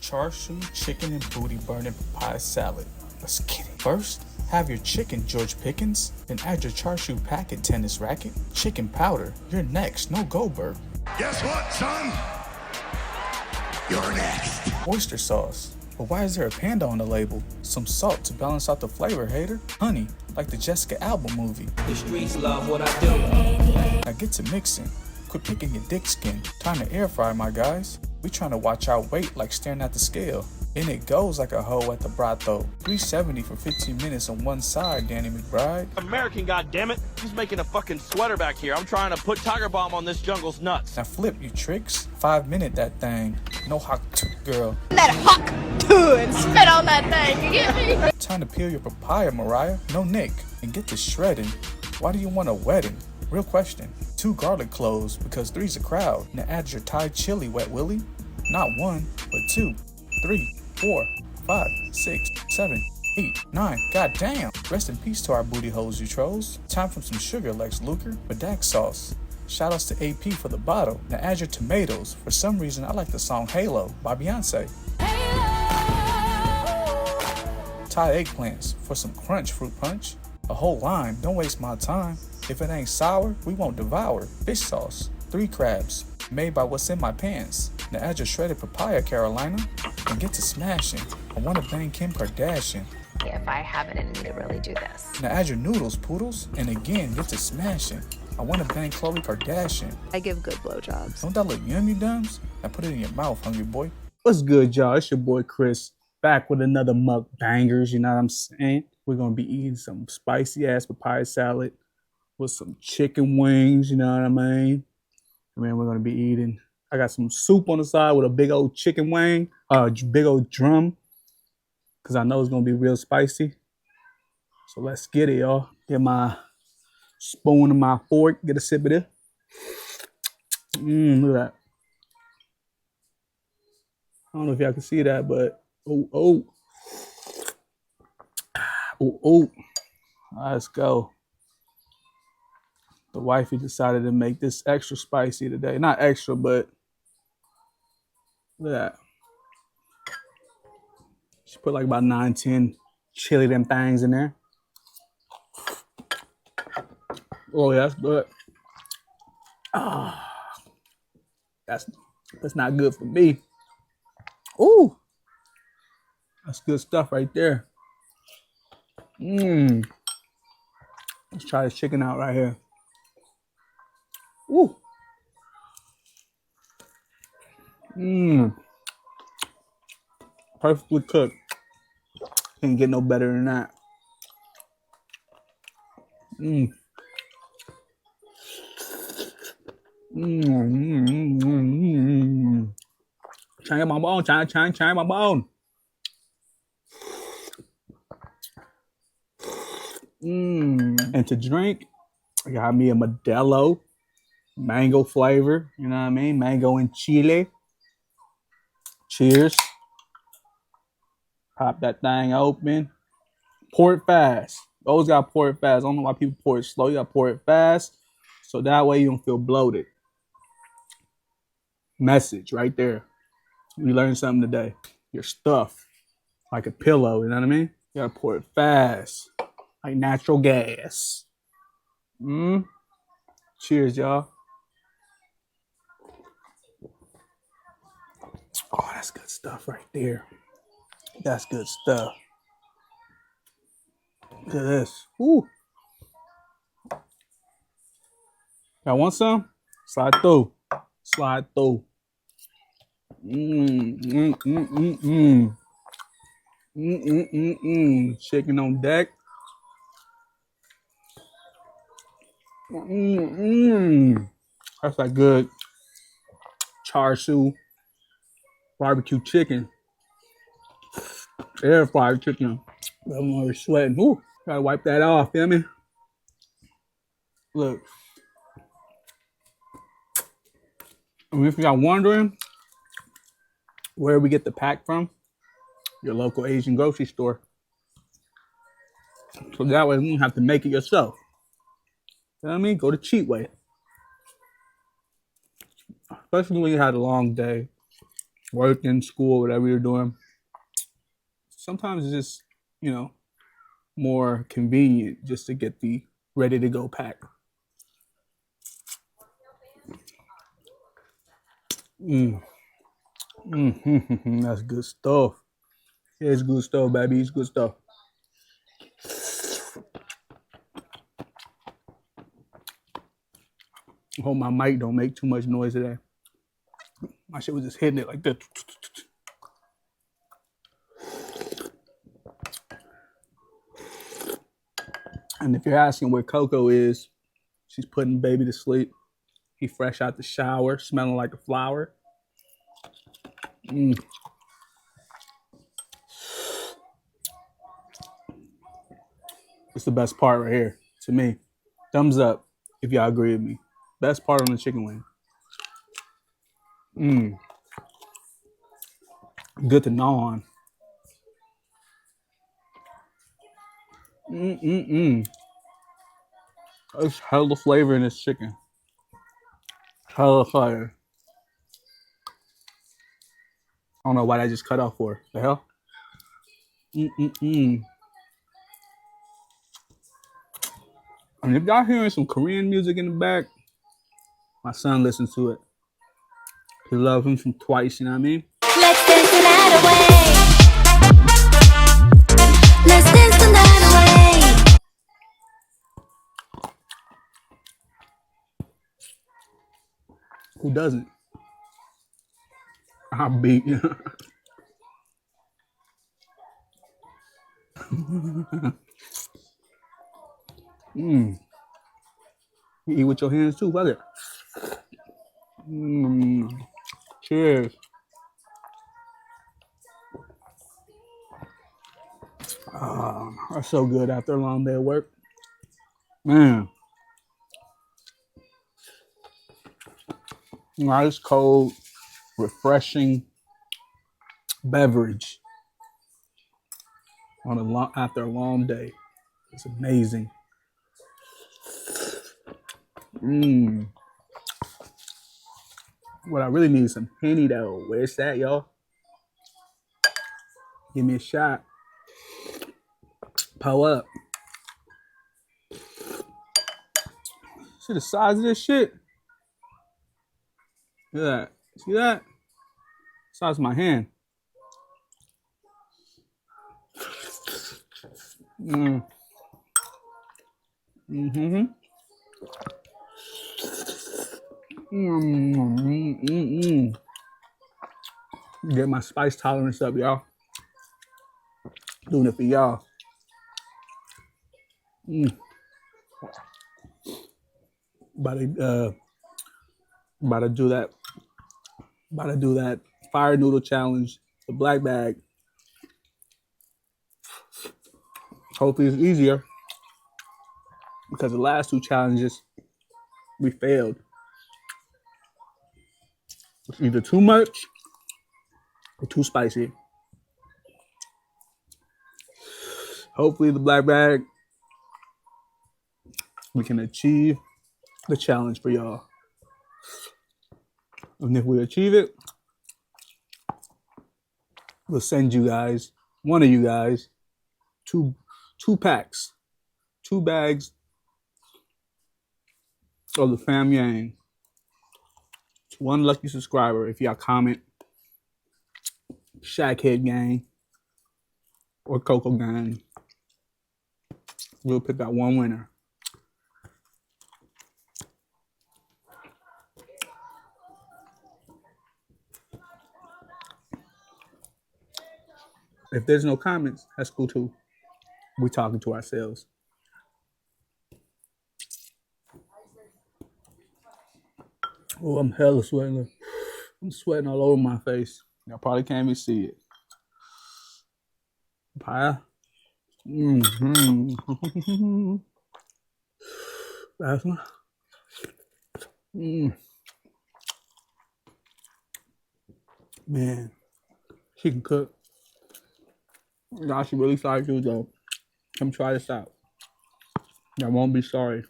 Char Siu chicken and booty burning papaya salad. Let's get it. First, have your chicken, George Pickens. Then add your Char Siu packet tennis racket. Chicken powder. You're next. No Goldberg. Guess what, son? You're next. Oyster sauce. But why is there a panda on the label? Some salt to balance out the flavor, hater. Honey, like the Jessica Alba movie. The streets love what I do. Now get to mixing. Quit picking your dick skin. Time to air fry, my guys. We trying to watch our weight like staring at the scale. And it goes like a hoe at the brothel. $3.70 for 15 minutes on one side, Danny McBride. American, goddammit. He's making a fucking sweater back here. I'm trying to put Tiger Bomb on this jungle's nuts. Now flip, you tricks. 5 minute that thing. No hawk girl. That hawk too and spit on that thing, you get me? Time to peel your papaya, Mariah. No Nick. And get to shredding. Why do you want a wedding? Real question. 2 garlic cloves because 3's a crowd. Now add your Thai chili, Wet Willie. Not 1, but 2, 3, 4, 5, 6, 7, 8, 9. God damn. Rest in peace to our booty holes, you trolls. Time for some sugar, Lex Luger. Medak sauce. Shoutouts to AP for the bottle. Now add your tomatoes. For some reason, I like the song Halo by Beyonce. Thai eggplants for some crunch, fruit punch. A whole lime. Don't waste my time. If it ain't sour, we won't devour. Fish sauce. 3 crabs. Made by what's in my pants. Now add your shredded papaya, Carolina, and get to smashing. I want to bang Kim Kardashian. If I have it in me to really do this. Now add your noodles, poodles, and again, get to smashing. I want to bang Khloe Kardashian. I give good blowjobs. Don't that look yum, you dumbs? Now put it in your mouth, hungry boy. What's good, y'all? It's your boy Chris, back with another mukbangers, you know what I'm saying? We're going to be eating some spicy-ass papaya salad with some chicken wings, you know what I mean? And then we're going to be eating, I got some soup on the side with a big old chicken wing, big old drum, because I know it's going to be real spicy. So let's get it, y'all. Get my spoon and my fork, get a sip of it. Look at that. I don't know if y'all can see that, but oh. Let's go. The wifey decided to make this extra spicy today. Not extra, but look at that. She put like about 9, 10 chili them things in there. Oh, yeah, that's good. That's not good for me. Ooh, that's good stuff right there. Let's try this chicken out right here. Ooh. Perfectly cooked. Can't get no better than that. Trying my bone, trying my bone. And to drink, I got me a Modelo, mango flavor. You know what I mean? Mango and chile. Cheers. Pop that thing open. Pour it fast. Always gotta pour it fast. I don't know why people pour it slow. You gotta pour it fast, so that way you don't feel bloated. Message right there. You learned something today. Your stuff, like a pillow. You know what I mean? You gotta pour it fast, like natural gas. Cheers, y'all. Oh, that's good stuff right there. That's good stuff. Look at this. Ooh. Y'all want some? Slide through. Slide through. Chicken on deck. That's that good Char Siu barbecue chicken. Air fried chicken. I'm already sweating. Ooh, gotta wipe that off, feel me? Look. And if y'all wondering where we get the pack from, your local Asian grocery store. So that way you don't have to make it yourself. You know what I mean? Go the cheap way. Especially when you had a long day. working, school, whatever you're doing. Sometimes it's just, you know, more convenient just to get the ready to go pack. That's good stuff. Yeah, it's good stuff, baby. It's good stuff. I hope my mic don't make too much noise today. My shit was just hitting it like that. And if you're asking where Coco is, she's putting baby to sleep. He fresh out the shower, smelling like a flower. It's the best part right here, to me. Thumbs up if y'all agree with me. Best part on the chicken wing. Good to gnaw on. There's hella flavor in this chicken. Hella flavor. I don't know why that just cut off for. The hell? And if y'all hearing some Korean music in the back, my son listens to it. He loves him from Twice, you know what I mean? Let's dance the night away. Let's dance the night away. Who doesn't? I'll beat you. You eat with your hands too, fuck it. Cheers. That's so good after a long day of work. Man. Nice, cold, refreshing beverage on after a long day. It's amazing. What I really need is some Henny though. Where's that, y'all? Give me a shot. Pull up. See the size of this shit? Look at that. See that? Size of my hand. Get my spice tolerance up, y'all. Doing it for y'all. About to do that. About to do that fire noodle challenge, the black bag. Hopefully it's easier because the last two challenges we failed. It's either too much or too spicy. Hopefully the black bag, we can achieve the challenge for y'all. And if we achieve it, we'll send you guys, one of you guys, two packs, 2 bags of the Fam Yang. It's one lucky subscriber if y'all comment Shackhead Gang or Coco Gang. We'll pick out one winner. If there's no comments, that's cool too. We're talking to ourselves. Oh, I'm hella sweating. I'm sweating all over my face. Y'all probably can't even see it. Papaya. That's one. Man, she can cook. Y'all should really sorry too, though. Come try this out. Y'all won't be sorry.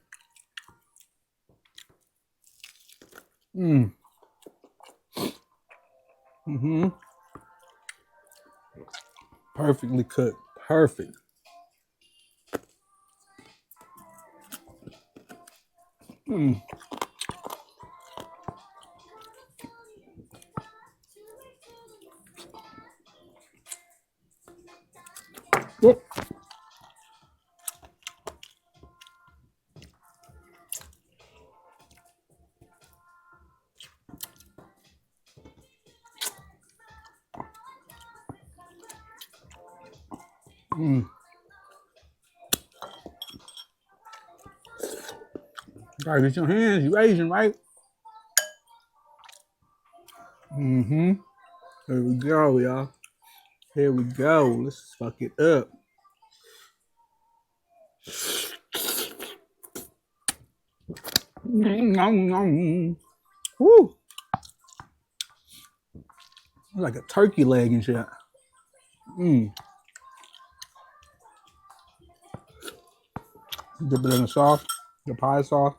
Mm-hmm. Perfectly cooked. Perfect. Mm. Whoop. Mm. Gotta get your hands. You Asian, right? Mm-hmm. Here we go, y'all. Here we go. Let's fuck it up. Woo! Like a turkey leg and shit. Mm. Dip it in the sauce, the pie sauce.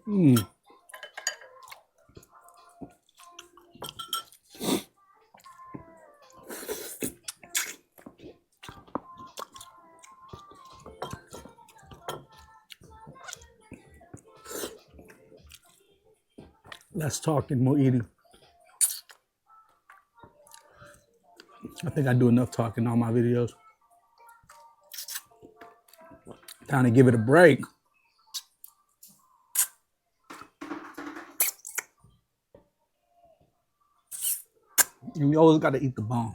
Mm. Less talking, more eating. I think I do enough talking on my videos. Time to give it a break. You always got to eat the bone.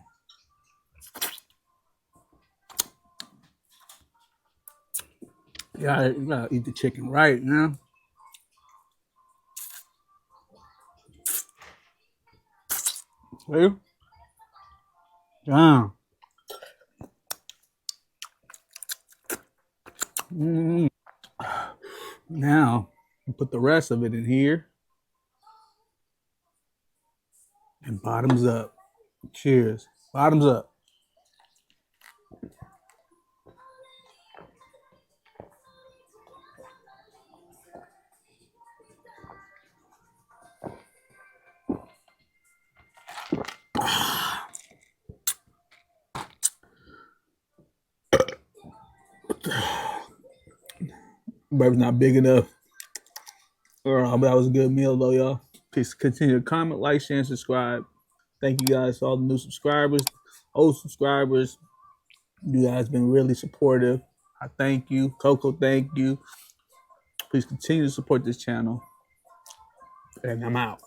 You gotta eat the chicken right, you know? See? Yeah. Now, you put the rest of it in here. And bottoms up. Cheers. Bottoms up. Burp's not big enough. But that was a good meal, though, y'all. Please continue to comment, like, share, and subscribe. Thank you guys for all the new subscribers, old subscribers. You guys been really supportive. I thank you. Coco, thank you. Please continue to support this channel. And I'm out.